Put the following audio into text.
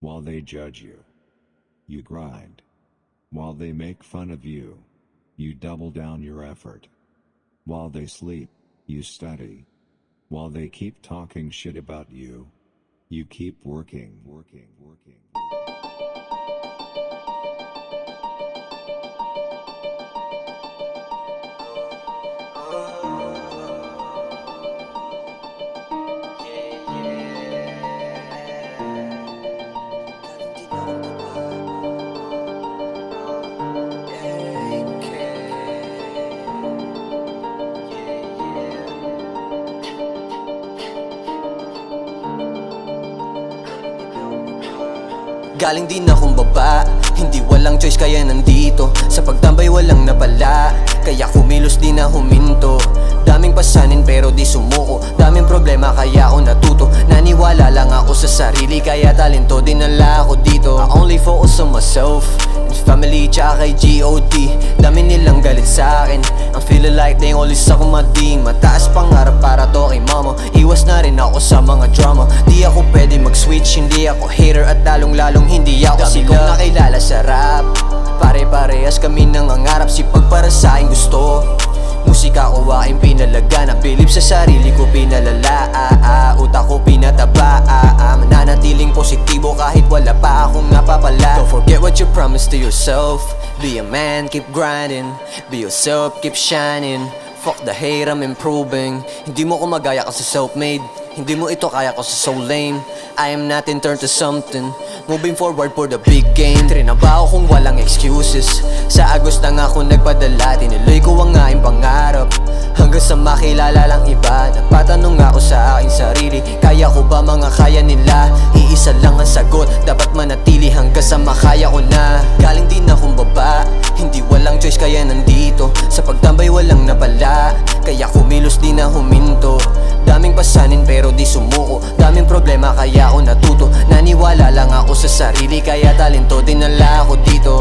While they judge you, you grind. While they make fun of you, you double down your effort. While they sleep, you study. While they keep talking shit about you, you keep working. Galing din akong baba, hindi walang choice kaya nandito. Sa pagtambay walang napala, kaya kumilos di na huminto. Daming pasanin pero di sumuko, daming problema kaya ako natuto. Naniwala lang ako sa sarili kaya talento dinala ako dito. I only focus on myself and family tsaka kay G.O.D. Dami nilang galit sa akin, I'm feeling like they only sa kumading. Mataas pangarap para to kay mama, iwas na rin ako sa mga drama. Di ako pwede mag-switch, hindi ako hater at lalong-lalong hindi ako sila. Dami kong nakilala sa rap, pare-parehas kami nangangarap. Sipag para sa aking gusto, musika ko aking pinalaga. Nabilib sa sarili ko pinalala, utak ko pinataba, mananatiling positibo kahit wala pa akong napapala. Don't forget what you promised to yourself. Be a man, keep grinding. Be yourself, keep shining. Fuck the hate, I'm improving. Hindi mo ko magaya kasi self-made, hindi mo ito kaya ko sa so lame. I am not in turn to something, moving forward for the big game. Trinabaho kung walang excuses, sa Agos lang ako nagpadala. Tinuloy ko ang aking pangarap, hanggang sa makilala lang iba. Napatanong ako sa aking sarili, kaya ko ba mga kaya nila? Iisa lang ang sagot, dapat manatili hanggang sa makaya ko na. Galing din akong baba, hindi walang choice kaya nandito. Sa pagtambay walang napala, kaya kumilos di na huminto. Daming pasanin pero di sumuko, daming problema kaya ako natuto. Naniwala lang ako sa sarili kaya talento dinala ako dito.